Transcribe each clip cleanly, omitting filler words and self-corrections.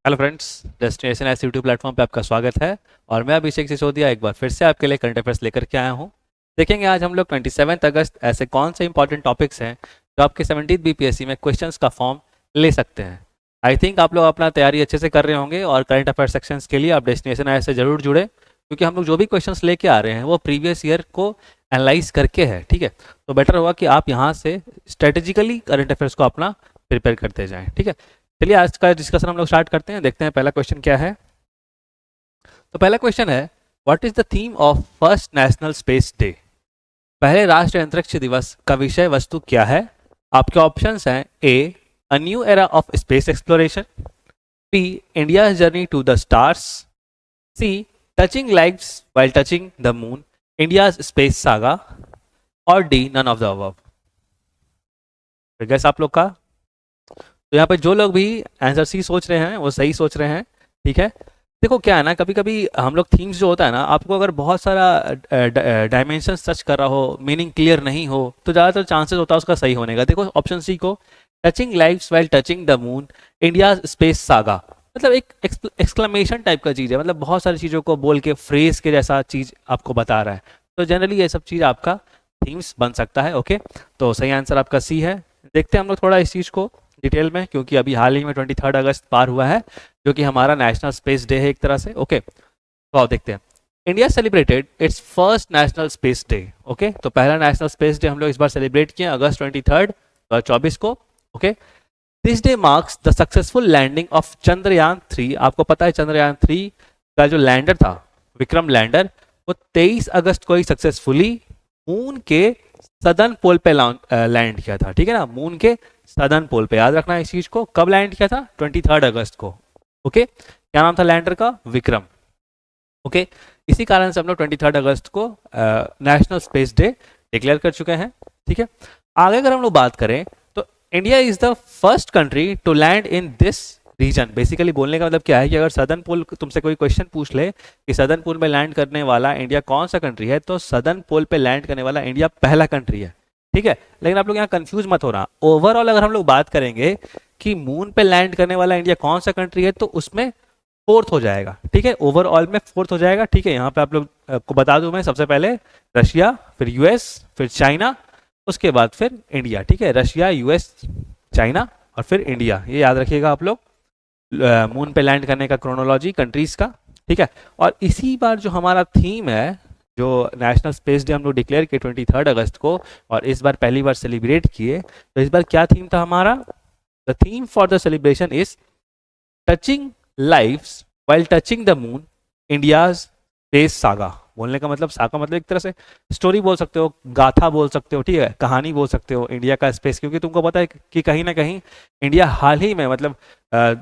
Hello friends, destination S YouTube platform पे आपका स्वागत है। और मैं अभिषेक सिसोदिया एक बार फिर से आपके लिए करंट अफेयर्स लेकर के आया हूँ। देखेंगे आज हम लोग 27 अगस्त ऐसे कौन से इंपॉर्टेंट टॉपिक्स हैं जो आपके 17th बीपीएससी में क्वेश्चंस का फॉर्म ले सकते हैं। आई थिंक आप लोग अपना तैयारी अच्छे से कर रहे होंगे और करंट अफेयर सेक्शंस के लिए आप डेस्टिनेशन एस से जरूर जुड़े, क्योंकि हम लोग जो भी क्वेश्चंस लेके आ रहे हैं वो प्रीवियस ईयर को एनालाइज करके है। ठीक है, तो बेटर होगा कि आप यहाँ से स्ट्रेटेजिकली करंट अफेयर्स को अपना प्रिपेयर करते जाएं। ठीक है, चलिए आज का डिस्कशन हम लोग स्टार्ट करते हैं। देखते हैं पहला क्वेश्चन क्या है। तो पहला क्वेश्चन है, what is the theme of first national space day? पहले राष्ट्रीय अंतरिक्ष दिवस का विषय वस्तु क्या है? आपके ऑप्शंस हैं A, a new era of space exploration, B, India journey to the stars, C, touching lives while touching the moon, India space saga, और D, none of the above. Guess आप लोग का। तो यहाँ पे जो लोग भी आंसर सी सोच रहे हैं वो सही सोच रहे हैं। ठीक है, देखो क्या है ना, कभी कभी हम लोग थीम्स जो होता है ना, आपको अगर बहुत सारा डायमेंशन सर्च कर रहा हो, मीनिंग क्लियर नहीं हो, तो ज़्यादातर चांसेस होता है उसका सही होने का। देखो ऑप्शन सी को, touching lives while touching the moon, India space saga, मतलब एक एक्सक्लेमेशन टाइप का चीज़ है, मतलब बहुत सारी चीज़ों को बोल के फ्रेज के जैसा चीज़ आपको बता रहा है। तो जनरली ये सब चीज़ आपका थीम्स बन सकता है। ओके, तो सही आंसर आपका सी है। देखते हैं हम लोग थोड़ा इस चीज़ को डिटेल में, क्योंकि अभी हाल ही में 23 अगस्त पार हुआ है, जो कि हमारा नेशनल स्पेस डे है एक तरह से। ओके, तो आओ देखते हैं। India celebrated it's first national space day. Okay, तो पहला नेशनल स्पेस डे हम लोग इस बार सेलिब्रेट किए अगस्त 23 को। Okay, this day marks the successful landing of Chandrayaan 3। आपको पता है चंद्रयान 3 का जो लैंडर था, विक्रम लैंडर, वो 23 अगस्त को ही सक्सेसफुली मून के सदर्न पोल पे लैंड किया था। ठीक है ना, मून के सदर्न पोल पे, याद रखना इस चीज को। कब लैंड किया था? 23 अगस्त को। ओके, क्या नाम था लैंडर का? विक्रम। ओके, इसी कारण से हम लोग 23 अगस्त को नेशनल स्पेस डे डिक्लेयर कर चुके हैं। ठीक है, आगे अगर हम लोग बात करें तो India is the first country to land in this region. Basically बोलने का मतलब क्या है कि अगर सदर्न पोल तुमसे कोई क्वेश्चन पूछ ले कि सदर्न पोल में लैंड करने वाला इंडिया कौन सा कंट्री है, तो सदर्न पोल पे लैंड करने वाला इंडिया पहला कंट्री है। ठीक है, लेकिन आप लोग यहाँ कंफ्यूज मत होना। ओवरऑल अगर हम लोग बात करेंगे कि मून पे लैंड करने वाला इंडिया कौन सा कंट्री है, तो उसमें फोर्थ हो जाएगा। ठीक है, ओवरऑल में फोर्थ हो जाएगा। ठीक है, यहाँ पे आप लोग को बता दूं मैं, सबसे पहले रशिया, फिर यूएस, फिर चाइना, उसके बाद फिर इंडिया। ठीक है, रशिया, यूएस, चाइना और फिर इंडिया, ये याद रखिएगा आप लोग मून पे लैंड करने का क्रोनोलॉजी कंट्रीज का। ठीक है, और इसी बार जो हमारा थीम है, जो नेशनल स्पेस डे हम लोग डिक्लेयर किए 23 अगस्त को, और इस बार पहली बार सेलिब्रेट किए, तो इस बार क्या थीम था हमारा? The theme for the celebration is touching lives while touching the moon, India's space saga. बोलने का मतलब, सागा मतलब एक तरह से स्टोरी बोल सकते हो, गाथा बोल सकते हो, ठीक है, कहानी बोल सकते हो इंडिया का स्पेस। क्योंकि तुमको पता है कि कहीं ना कहीं इंडिया हाल ही में, मतलब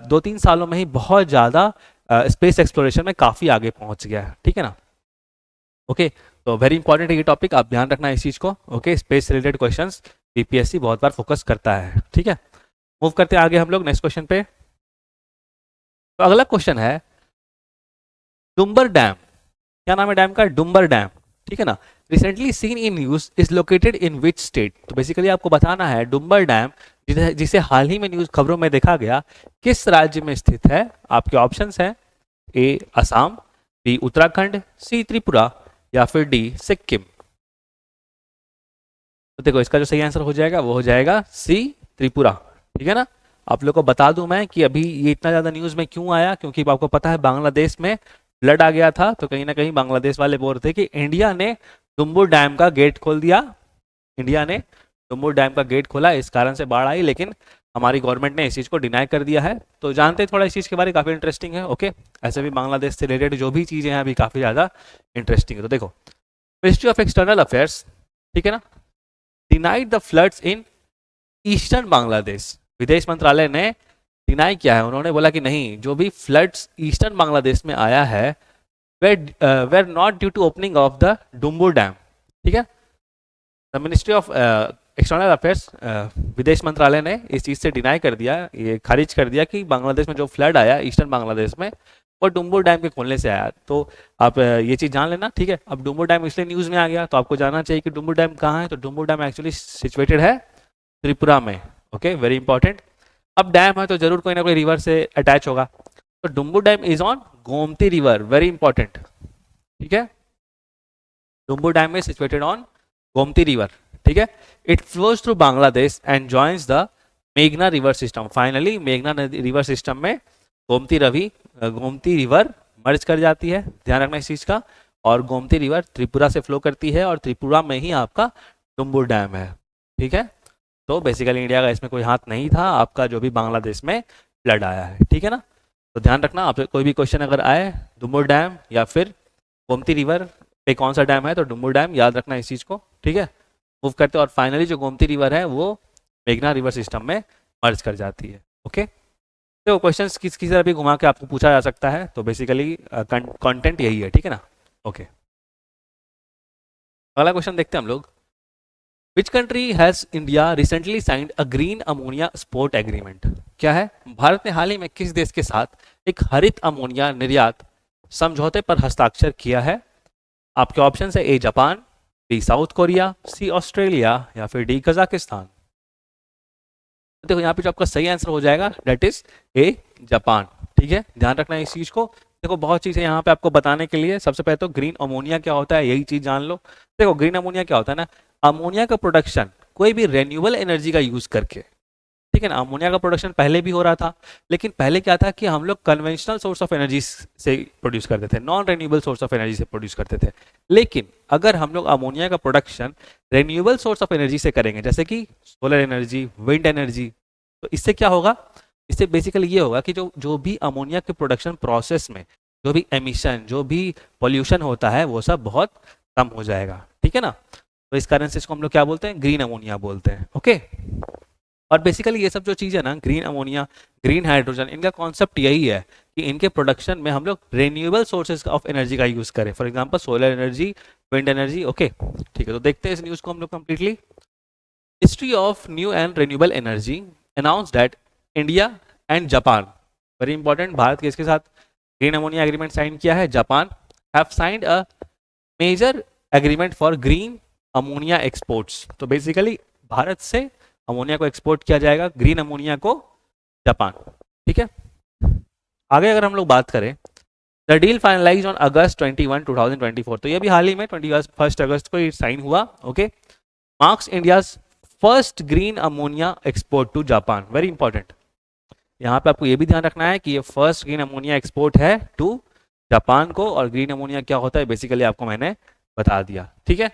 2-3 सालों में ही बहुत ज़्यादा स्पेस एक्सप्लोरेशन में काफ़ी आगे पहुंच गया है। ठीक है ना। ओके, तो वेरी इंपॉर्टेंट है ये टॉपिक, आप ध्यान रखना इस चीज़ को। ओके, स्पेस से रिलेटेड क्वेश्चंस बीपीएससी बहुत बार फोकस करता है। ठीक है, मूव करते हैं आगे हम लोग नेक्स्ट क्वेश्चन पे। तो अगला क्वेश्चन है, डुम्बर डैम, क्या नाम है डैम का? डुम्बर डैम। ठीक है ना, recently seen in news is located in which state? तो बेसिकली आपको बताना है डुम्बर डैम जिसे हाल ही में न्यूज खबरों में देखा गया, किस राज्य में स्थित है? आपके ऑप्शंस हैं ए, असम, बी, उत्तराखंड, सी, त्रिपुरा, या फिर डी, सिक्किम। तो देखो इसका जो सही आंसर हो जाएगा वो हो जाएगा सी, त्रिपुरा। ठीक है ना, आप लोग को बता दूं मैं कि अभी ये इतना ज़्यादा न्यूज़ में क्यों आया, क्योंकि आपको पता है बांग्लादेश में फ्लड आ गया था। तो कहीं ना कहीं बांग्लादेश वाले बोल रहे थे कि इंडिया ने डुम्बुर डैम का गेट खोल दिया, इंडिया ने डुम्बुर डैम का गेट खोला, इस कारण से बाढ़ आई। लेकिन हमारी गवर्नमेंट ने इस चीज़ को डिनाई कर दिया है। तो जानते हैं थोड़ा इस चीज़ के बारे में, काफ़ी इंटरेस्टिंग है। ओके, ऐसे भी बांग्लादेश से रिलेटेड जो भी चीज़ें हैं अभी काफ़ी ज़्यादा इंटरेस्टिंग है। तो देखो, मिनिस्ट्री ऑफ एक्सटर्नल अफेयर्स, ठीक है ना, denied the floods in eastern Bangladesh. विदेश मंत्रालय ने डिनाई किया है, उन्होंने बोला कि नहीं, जो भी फ्लड्स ईस्टर्न बांग्लादेश में आया है were not due to opening of the Dumbur dam. ठीक है, the ministry of external affairs, विदेश मंत्रालय ने इस चीज़ से डिनाई कर दिया, ये खारिज कर दिया कि बांग्लादेश में जो फ्लड आया ईस्टर्न बांग्लादेश में, वो डुम्बुर डैम के खोलने से आया। तो आप ये चीज़ जान लेना। ठीक है, अब डुम्बुर डैम इसलिए न्यूज़ में आ गया, तो आपको जानना चाहिए कि डुम्बुर डैम कहाँ है। तो डुम्बुर डैम एक्चुअली सिचुएटेड है त्रिपुरा में। Okay, very important. अब डैम है तो जरूर कोई ना कोई रिवर से अटैच होगा। तो डुम्बू dam is on Gomti river, very important, ठीक है। डुम्बू dam is situated on Gomti river, ठीक है। It flows through Bangladesh and joins the मेघना रिवर सिस्टम। फाइनली मेघना रिवर सिस्टम में गोमती रिवर मर्ज कर जाती है, ध्यान रखना इस चीज का। और गोमती रिवर त्रिपुरा से फ्लो करती है और त्रिपुरा में ही आपका डुम्बू डैम है, ठीक है। तो बेसिकली इंडिया का इसमें कोई हाथ नहीं था, आपका जो भी बांग्लादेश में फ्लड आया है, ठीक है ना। तो ध्यान रखना, आपसे कोई भी क्वेश्चन अगर आए डुम्बू डैम या फिर गोमती रिवर पे कौन सा डैम है, तो डुम्बू डैम याद रखना इस चीज़ को, ठीक है। मूव करते हैं और फाइनली जो गोमती रिवर है वो मेघना रिवर सिस्टम में मर्ज कर जाती है, ओके। तो क्वेश्चन किस तरह भी घुमा के आपको पूछा जा सकता है, तो बेसिकली कंटेंट यही है, ठीक है ना, ओके। अगला क्वेश्चन देखते हैं हम लोग। Which country has India recently signed a green ammonia export agreement? क्या है, भारत ने हाल ही में किस देश के साथ एक हरित अमोनिया निर्यात समझौते पर हस्ताक्षर किया है? आपके ऑप्शन है A Japan, B South Korea, C Australia या फिर डी कजाकिस्तान। देखो यहाँ पे जो आपका सही आंसर हो जाएगा दैट इज ए जापान, ठीक है। ध्यान रखना इस चीज को। देखो बहुत चीजें यहाँ पे आपको बताने के लिए, सबसे पहले तो ग्रीन अमोनिया क्या होता है यही चीज जान लो। देखो ग्रीन अमोनिया क्या होता है ना, अमोनिया का प्रोडक्शन कोई भी रेन्यूएबल एनर्जी का यूज करके, ठीक है ना। अमोनिया का प्रोडक्शन पहले भी हो रहा था, लेकिन पहले क्या था कि हम लोग कन्वेंशनल सोर्स ऑफ एनर्जी से प्रोड्यूस करते थे, non renewable source of energy से प्रोड्यूस करते थे। लेकिन अगर हम लोग अमोनिया का production renewable source of energy से करेंगे, जैसे कि सोलर एनर्जी, विंड एनर्जी, तो इससे क्या होगा, इससे बेसिकली ये होगा कि जो जो भी अमोनिया के प्रोडक्शन प्रोसेस में जो भी एमिशन, जो भी पोल्यूशन होता है वो सब बहुत कम हो जाएगा, ठीक है ना। तो इस कारण से इसको हम लोग क्या बोलते हैं, ग्रीन अमोनिया बोलते हैं, ओके। और बेसिकली ये सब जो चीज़ है ना, ग्रीन अमोनिया, ग्रीन हाइड्रोजन, इनका कॉन्सेप्ट यही है कि इनके प्रोडक्शन में हम लोग रेन्यूएबल सोर्सेज ऑफ एनर्जी का यूज़ करें, for example solar energy, wind energy, okay, ठीक है। तो देखते हैं इस न्यूज़ को हम लोग completely. History of new and renewable energy announce that India and Japan, very important, Bharat किसके साथ ग्रीन अमोनिया एग्रीमेंट साइन किया है, Japan, have signed a major agreement for green ammonia exports. तो बेसिकली भारत से अमोनिया को एक्सपोर्ट किया जाएगा, green ammonia को जापान, ठीक है। आगे अगर हम लोग बात करें, the deal finalise on August 21, 2024, तो ये भी हाल ही में 21 अगस्त को साइन हुआ, okay. Marks India's first green ammonia export to Japan, very important. यहाँ पे आपको ये भी ध्यान रखना है कि ये फर्स्ट ग्रीन अमोनिया एक्सपोर्ट है टू जापान को, और ग्रीन अमोनिया क्या होता है बेसिकली आपको मैंने बता दिया, ठीक है।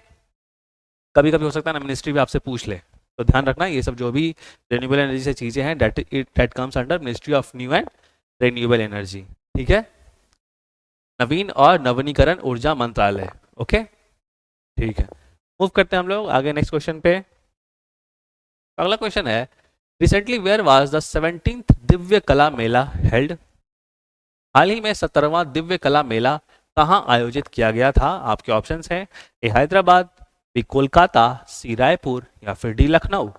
कभी कभी हो सकता है ना मिनिस्ट्री भी आपसे पूछ ले, तो ध्यान रखना ये सब जो भी रेन्यूएबल एनर्जी से चीज़ें हैं that comes under ministry of new and renewable energy, ठीक है, नवीन और नवीनीकरण ऊर्जा मंत्रालय, ओके, ठीक है। मूव करते हैं हम लोग आगे नेक्स्ट क्वेश्चन पे। अगला क्वेश्चन है, recently where was the 17th Divya कला मेला हेल्ड? हाल ही में 17वां दिव्य कला मेला कहाँ आयोजित किया गया था? आपके ऑप्शंस हैं ए हैदराबाद, बी कोलकाता, सी रायपुर या फिर डी लखनऊ।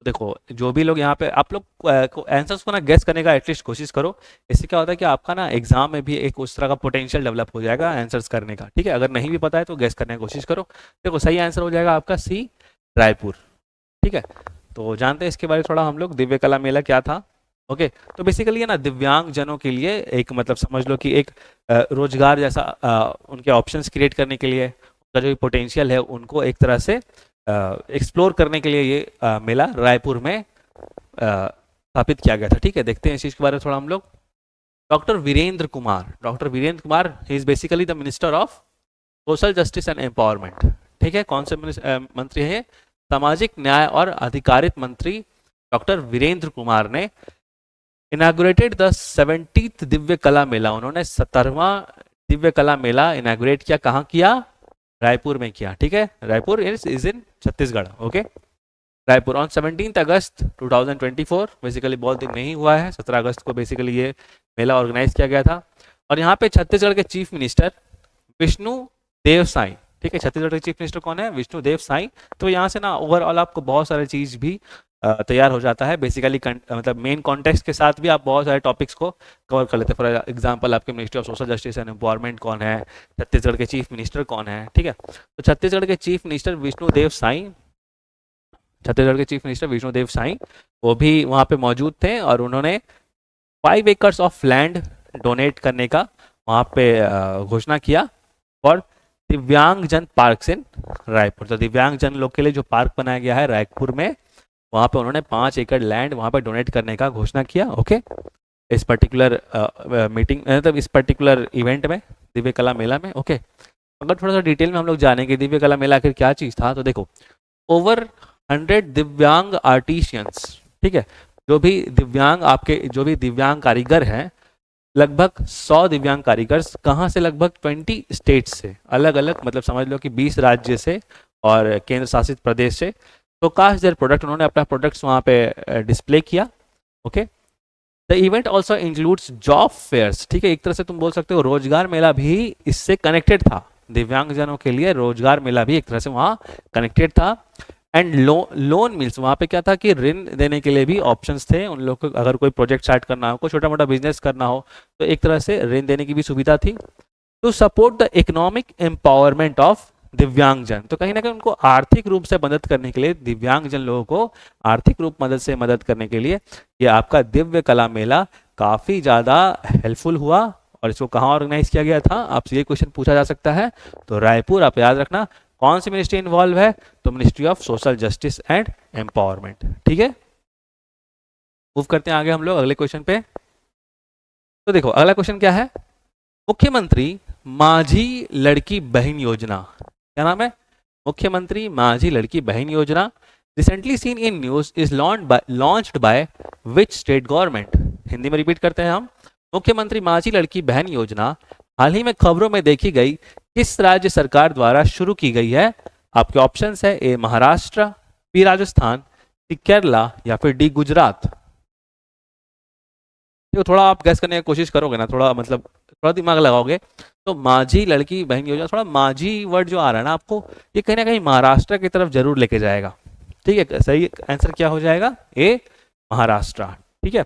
देखो जो भी लोग यहाँ पे आप लोग आंसर्स को ना गेस करने का एटलीस्ट कोशिश करो, इससे क्या होता है कि आपका ना एग्जाम में भी एक उस तरह का पोटेंशियल डेवलप हो जाएगा आंसर्स करने का, ठीक है। अगर नहीं भी पता है तो गेस करने की कोशिश करो। देखो सही आंसर हो जाएगा आपका सी रायपुर, ठीक है। तो जानते हैं इसके बारे में थोड़ा हम लोग, दिव्य कला मेला क्या था, ओके। तो बेसिकली है ना दिव्यांग जनों के लिए एक मतलब समझ लो कि एक रोजगार जैसा उनके ऑप्शंस क्रिएट करने के लिए, उनका जो पोटेंशियल है उनको एक तरह से एक्सप्लोर करने के लिए ये मेला रायपुर में स्थापित किया गया था, ठीक है। देखते हैं इस चीज़ के बारे में थोड़ा हम लोग। Doctor Virendra Kumar he is basically the minister of social justice and empowerment, ठीक है। कौन से मंत्री हैं? सामाजिक न्याय और अधिकारित मंत्री डॉक्टर वीरेंद्र कुमार ने इनागुरेटेड द 70th दिव्य कला मेला, उन्होंने 17वां दिव्य कला मेला इनागुरेट किया, कहाँ किया? रायपुर में किया, ठीक है। Raipur is in Chhattisgarh, okay. Raipur on 17 August 2024, basically बहुत दिन नहीं हुआ है, 17 अगस्त को बेसिकली ये मेला ऑर्गेनाइज किया गया था। और यहाँ पे छत्तीसगढ़ के चीफ मिनिस्टर विष्णु देव साई, ठीक है। छत्तीसगढ़ के चीफ मिनिस्टर कौन है? विष्णु देव साई। तो यहाँ से ना ओवरऑल आपको बहुत सारे चीज़ भी तैयार हो जाता है, बेसिकली मतलब मेन कॉन्टेक्स्ट के साथ भी आप बहुत सारे टॉपिक्स को कवर कर लेते हैं। फॉर एग्जांपल आपके ministry of social justice and empowerment कौन है, छत्तीसगढ़ के चीफ मिनिस्टर कौन है, ठीक है। तो छत्तीसगढ़ के चीफ मिनिस्टर विष्णुदेव साई, छत्तीसगढ़ के चीफ मिनिस्टर विष्णुदेव साई वो भी वहाँ पे मौजूद थे, और उन्होंने 5 एकर्स ऑफ लैंड डोनेट करने का वहाँ पे घोषणा किया फॉर दिव्यांगजन पार्क इन रायपुर। तो दिव्यांगजन लोग के लिए जो पार्क बनाया गया है रायपुर में, वहाँ पे उन्होंने 5 एकड़ लैंड वहाँ पे डोनेट करने का घोषणा किया। ओके, इस पर्टिकुलर मीटिंग मतलब इस पर्टिकुलर इवेंट में, दिव्य कला मेला में। ओके, अगर थोड़ा सा डिटेल में हम लोग जानेंगे दिव्य कला मेला आखिर क्या चीज़ था, तो देखो ओवर 100 दिव्यांग आर्टिशियंस, ठीक है, जो भी दिव्यांग आपके जो भी दिव्यांग कारीगर हैं, लगभग 100 दिव्यांग कारीगर्स, कहाँ से, लगभग 20 स्टेट्स से, अलग अलग, मतलब समझ लो कि 20 राज्य से और केंद्र शासित प्रदेश से। तो कास्ट देयर प्रोडक्ट, उन्होंने अपना प्रोडक्ट्स वहाँ पे डिस्प्ले किया। Okay, the event also includes job fairs, ठीक है, एक तरह से तुम बोल सकते हो रोजगार मेला भी इससे कनेक्टेड था। दिव्यांगजनों के लिए रोजगार मेला भी एक तरह से वहाँ कनेक्टेड था। एंड लोन मिल्स, वहाँ पे क्या था कि ऋण देने के लिए भी ऑप्शंस थे उन लोग को, अगर कोई प्रोजेक्ट स्टार्ट करना हो, कोई छोटा मोटा बिजनेस करना हो, तो एक तरह से ऋण देने की भी सुविधा थी। To support the economic empowerment of Divyangjan, तो कहीं ना कहीं उनको आर्थिक रूप से मदद करने के लिए, दिव्यांगजन लोगों को आर्थिक रूप मदद करने के लिए ये आपका दिव्य कला मेला काफ़ी ज़्यादा हेल्पफुल हुआ। और इसको कहाँ ऑर्गेनाइज किया गया था, आपसे ये क्वेश्चन पूछा जा सकता है। तो रायपुर, आप याद रखना। कौन सी मिनिस्ट्री इन्वॉल्व है, तो ministry of social justice and empowerment. ठीक है, मूव करते हैं आगे हम लोग अगले क्वेश्चन पे। तो देखो अगला क्वेश्चन क्या है, मुख्यमंत्री माझी लड़की बहन योजना, क्या नाम है, मुख्यमंत्री माझी लड़की बहन योजना, recently seen in news is launched by which state government. Hindi में रिपीट करते हैं हम, मुख्यमंत्री माझी लड़की बहन योजना हाल ही में खबरों में देखी गई किस राज्य सरकार द्वारा शुरू की गई है। आपके ऑप्शंस है, ए महाराष्ट्र, बी राजस्थान, सी केरला, या फिर डी गुजरात। तो थोड़ा आप गैस करने की कोशिश करोगे ना, थोड़ा मतलब थोड़ा दिमाग लगाओगे, तो माझी लड़की बहन योजना, थोड़ा माझी वर्ड जो आ रहा है ना आपको, ये कहीं ना कहीं महाराष्ट्र की तरफ जरूर लेके जाएगा। ठीक है, सही आंसर क्या हो जाएगा, ए महाराष्ट्र। ठीक है,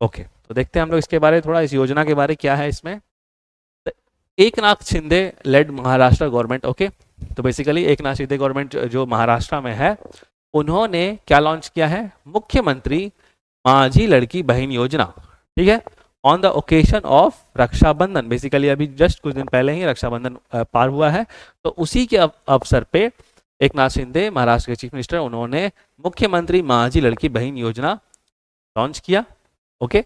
ओके, तो देखते हैं हम लोग इसके बारे थोड़ा, इस योजना के बारे क्या है इसमें। Eknath Shinde led Maharashtra government. Okay, तो बेसिकली एकनाथ शिंदे गवर्नमेंट जो महाराष्ट्र में है, उन्होंने क्या लॉन्च किया है, मुख्यमंत्री माझी लड़की बहन योजना। ठीक है, on the occasion of Rakshabandhan, basically अभी जस्ट कुछ दिन पहले ही रक्षाबंधन पार हुआ है, तो उसी के अवसर पे एकनाथ शिंदे महाराष्ट्र के चीफ मिनिस्टर, उन्होंने मुख्यमंत्री माझी लड़की बहन योजना लॉन्च किया। ओके,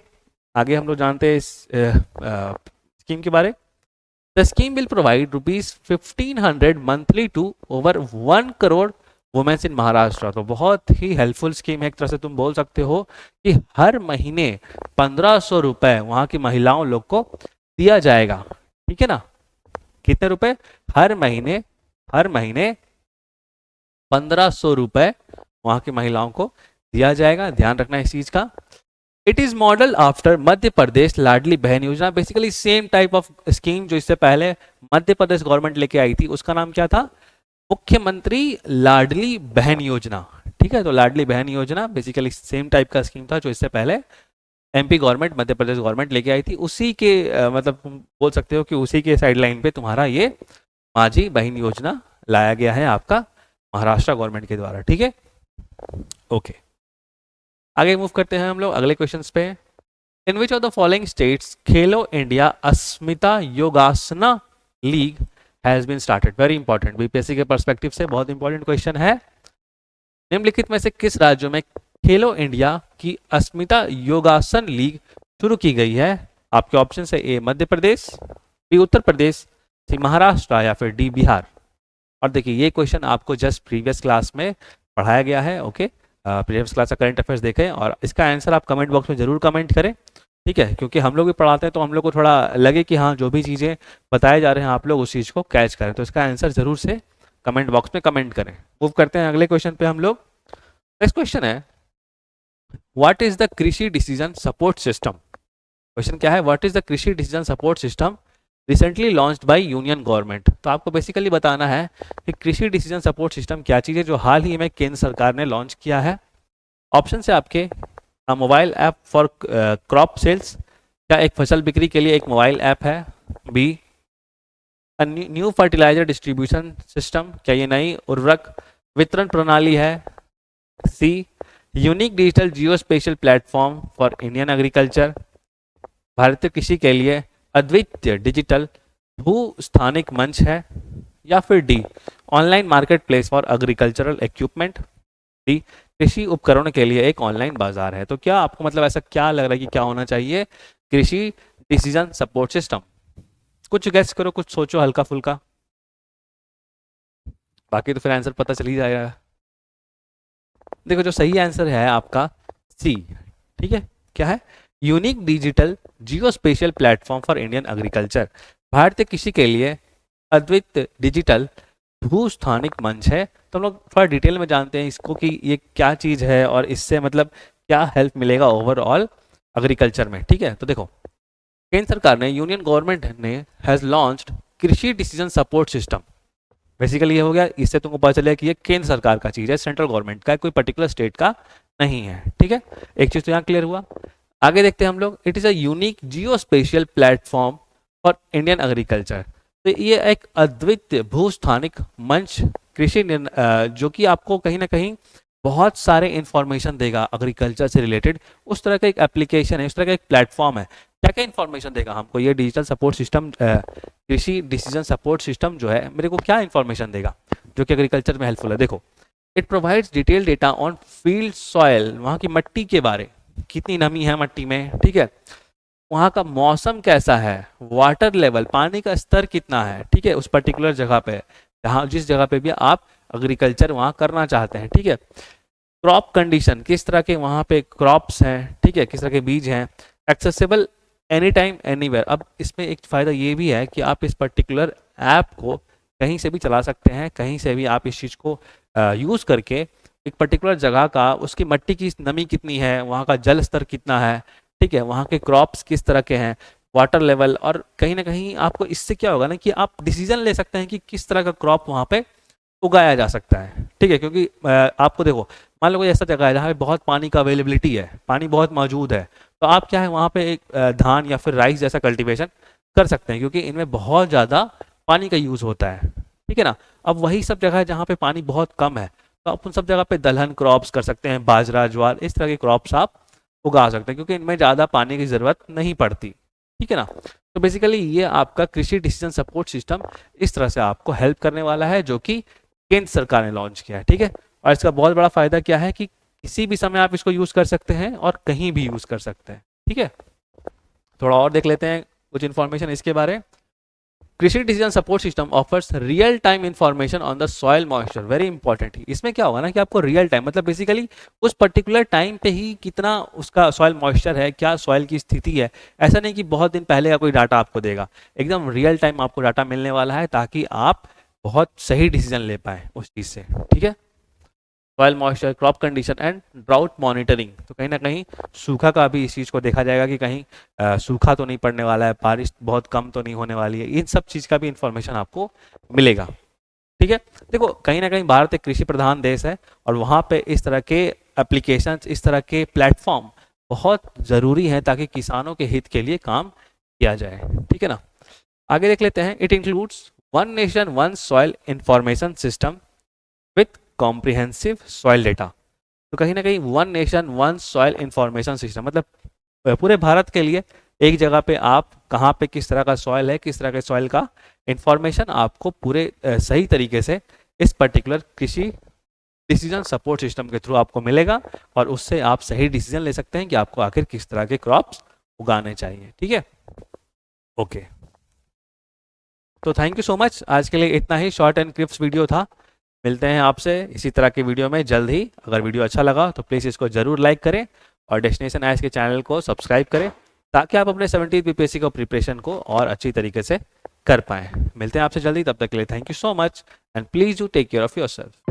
आगे हम लोग जानते हैं इस स्कीम के बारे। The scheme will provide ₹1500 monthly to over 1 crore womens in Maharashtra. तो बहुत ही हेल्पफुल स्कीम है, एक तरह से तुम बोल सकते हो कि हर महीने 1500 रुपए वहां की महिलाओं लोग को दिया जाएगा। ठीक है ना, कितने रुपए, हर महीने 1500 रुपए वहां की महिलाओं को दिया जाएगा, ध्यान रखना इस चीज का। It is model after Madhya Pradesh लाडली बहन योजना, basically same type of scheme जो इससे पहले मध्य प्रदेश गवर्नमेंट लेके आई थी, उसका नाम क्या था, मुख्यमंत्री लाडली बहन योजना। ठीक है, तो लाडली बहन योजना बेसिकली सेम टाइप का स्कीम था जो इससे पहले MP government, Madhya Pradesh government लेके आई थी, उसी के मतलब तुम बोल सकते हो कि उसी के साइडलाइन पे तुम्हारा ये माझी बहन योजना लाया गया है आपका महाराष्ट्र गवर्नमेंट के द्वारा। ठीक है, ओके, आगे मूव करते हैं हम लोग अगले क्वेश्चंस पे। In which of the following states Khelo India Asmita Yogasana league has been started. Very important, BPSC के पर्सपेक्टिव से बहुत इंपॉर्टेंट क्वेश्चन है। निम्नलिखित में से किस राज्यों में खेलो इंडिया की अस्मिता योगासन लीग शुरू की गई है। आपके ऑप्शन है, ए मध्य प्रदेश, बी उत्तर प्रदेश, सी महाराष्ट्र, या फिर डी बिहार। और देखिए ये क्वेश्चन आपको जस्ट प्रीवियस क्लास में पढ़ाया गया है। ओके, प्रीवियस क्लास का करंट अफेयर्स देखें और इसका आंसर आप कमेंट बॉक्स में जरूर कमेंट करें। ठीक है, क्योंकि हम लोग भी पढ़ाते हैं तो हम लोग को थोड़ा लगे कि हाँ जो भी चीज़ें बताए जा रहे हैं आप लोग उस चीज़ को कैच करें, तो इसका आंसर जरूर से कमेंट बॉक्स में कमेंट करें। मूव करते हैं अगले क्वेश्चन पे हम लोग। नेक्स्ट क्वेश्चन है, व्हाट इज द कृषि डिसीजन सपोर्ट सिस्टम। क्वेश्चन क्या है, व्हाट इज द कृषि decision support system recently launched by union government. तो आपको बेसिकली बताना है कि कृषि डिसीजन सपोर्ट सिस्टम क्या चीज़ है जो हाल ही में केंद्र सरकार ने लॉन्च किया है। ऑप्शन है आपके, mobile app for crop sales, क्या एक फसल बिक्री के लिए एक मोबाइल ऐप है। B new fertilizer distribution system, क्या ये नई उर्वरक वितरण प्रणाली है। C unique digital geospatial platform for Indian agriculture, भारतीय कृषि के लिए अद्वितीय डिजिटल भू स्थानिक मंच है, या फिर D online market place for agricultural equipment, D कृषि उपकरण के लिए एक ऑनलाइन बाजार है। तो क्या आपको मतलब ऐसा क्या लग रहा है कि क्या होना चाहिए? कृषि डिसीजन सपोर्ट सिस्टम। कुछ गैस करो, कुछ सोचो हल्का फुल्का, बाकी तो फिर आंसर पता चल ही जाएगा। देखो जो सही आंसर है आपका सी, ठीक है। क्या है? Unique digital geospatial platform for Indian agriculture, भारतीय कृषि के लिए अद्वितीय डिजिटल भू स्थानिक मंच है। तो हम लोग थोड़ा डिटेल में जानते हैं इसको कि ये क्या चीज़ है और इससे मतलब क्या हेल्प मिलेगा ओवरऑल एग्रीकल्चर में, ठीक है। तो देखो केंद्र सरकार ने, यूनियन गवर्नमेंट ने हैज़ लॉन्च्ड कृषि डिसीजन सपोर्ट सिस्टम। बेसिकली ये हो गया, इससे तुमको पता चलेगा कि ये केंद्र सरकार का चीज़ है, सेंट्रल गवर्नमेंट का है, कोई पर्टिकुलर स्टेट का नहीं है, ठीक है। एक चीज़ तो यहाँ क्लियर हुआ। आगे देखते हैं हम लोग, it is a unique Jio special platform for Indian agriculture. तो ये एक अद्वितीय भूस्थानिक मंच कृषि जो कि आपको कहीं ना कहीं बहुत सारे इंफॉर्मेशन देगा एग्रीकल्चर से रिलेटेड। उस तरह का एक एप्लीकेशन है, उस तरह का एक प्लेटफॉर्म है। क्या क्या इंफॉर्मेशन देगा हमको ये डिजिटल सपोर्ट सिस्टम, कृषि डिसीजन सपोर्ट सिस्टम जो है, मेरे को क्या इंफॉर्मेशन देगा जो कि एग्रीकल्चर में हेल्पफुल है? देखो, it provides detail data on field soil, वहाँ की मिट्टी के बारे, कितनी नमी है मिट्टी में, ठीक है, वहाँ का मौसम कैसा है, वाटर लेवल, पानी का स्तर कितना है, ठीक है, उस पर्टिकुलर जगह पे, जहाँ जिस जगह पे भी आप एग्रीकल्चर वहाँ करना चाहते हैं, ठीक है। क्रॉप कंडीशन, किस तरह के वहाँ पे क्रॉप्स हैं, ठीक है, किस तरह के बीज हैं। Accessible any time anywhere. अब इसमें एक फ़ायदा ये भी है कि आप इस पर्टिकुलर ऐप को कहीं से भी चला सकते हैं, कहीं से भी आप इस चीज़ को यूज़ करके एक पर्टिकुलर जगह का, उसकी मिट्टी की नमी कितनी है, वहाँ का जल स्तर कितना है, ठीक है, वहाँ के क्रॉप्स किस तरह के हैं, वाटर लेवल, और कहीं ना कहीं आपको इससे क्या होगा ना कि आप डिसीजन ले सकते हैं कि किस तरह का क्रॉप वहाँ पे उगाया जा सकता है, ठीक है। क्योंकि आपको देखो, मान लो कोई ऐसा जगह है जहाँ पे बहुत पानी का अवेलेबिलिटी है, पानी बहुत मौजूद है, तो आप क्या है वहाँ पे एक धान या फिर राइस जैसा कल्टीवेशन कर सकते हैं, क्योंकि इनमें बहुत ज़्यादा पानी का यूज़ होता है, ठीक है ना। अब वही सब जगह है जहाँ पे पानी बहुत कम है, तो आप उन सब जगह पे दलहन क्रॉप्स कर सकते हैं, बाजरा, ज्वार, इस तरह के क्रॉप्स आप उगा सकते हैं, क्योंकि इनमें ज़्यादा पानी की ज़रूरत नहीं पड़ती, ठीक है ना। तो बेसिकली ये आपका कृषि डिसीजन सपोर्ट सिस्टम इस तरह से आपको हेल्प करने वाला है, जो कि केंद्र सरकार ने लॉन्च किया है, ठीक है। और इसका बहुत बड़ा फायदा क्या है कि किसी भी समय आप इसको यूज़ कर सकते हैं और कहीं भी यूज़ कर सकते हैं, ठीक है। थोड़ा और देख लेते हैं कुछ इन्फॉर्मेशन इसके बारे। कृषि decision support system offers real time information on the soil moisture, very important. इसमें क्या होगा ना कि आपको रियल टाइम मतलब बेसिकली उस पर्टिकुलर टाइम पे ही कितना उसका सॉइल मॉइस्चर है, क्या सॉइल की स्थिति है। ऐसा नहीं कि बहुत दिन पहले का कोई डाटा आपको देगा, एकदम रियल टाइम आपको डाटा मिलने वाला है, ताकि आप बहुत सही डिसीजन ले पाए उस चीज़ से, ठीक है। Soil moisture, crop condition and drought monitoring, तो कहीं ना कहीं सूखा का भी इस चीज़ को देखा जाएगा कि कहीं सूखा तो नहीं पड़ने वाला है, बारिश बहुत कम तो नहीं होने वाली है, इन सब चीज़ का भी इंफॉर्मेशन आपको मिलेगा, ठीक है। देखो कहीं ना कहीं भारत एक कृषि प्रधान देश है, और वहाँ पे इस तरह के एप्लीकेशन, इस तरह के प्लेटफॉर्म बहुत ज़रूरी हैं, ताकि किसानों के हित के लिए काम किया जाए, ठीक है ना। आगे देख लेते हैं। It includes one nation one soil information system with comprehensive soil data. तो कहीं ना कहीं one nation one soil information system मतलब पूरे भारत के लिए एक जगह पे आप कहाँ पे किस तरह का सॉइल है, किस तरह के सॉइल का इंफॉर्मेशन आपको पूरे सही तरीके से इस पर्टिकुलर कृषि डिसीजन सपोर्ट सिस्टम के थ्रू आपको मिलेगा, और उससे आप सही डिसीजन ले सकते हैं कि आपको आखिर किस तरह के क्रॉप्स उगाने चाहिए, ठीक है। ओके, तो थैंक यू सो मच। आज के लिए इतना ही, शॉर्ट एंड क्रिप्स वीडियो था। मिलते हैं आपसे इसी तरह के वीडियो में जल्द ही। अगर वीडियो अच्छा लगा तो प्लीज़ इसको ज़रूर लाइक करें, और डेस्टिनेशन आईएएस के चैनल को सब्सक्राइब करें, ताकि आप अपने 17th बीपीएससी को प्रिपरेशन को और अच्छी तरीके से कर पाएँ। मिलते हैं आपसे जल्दी, तब तक के लिए thank you so much, and please do take care of yourself.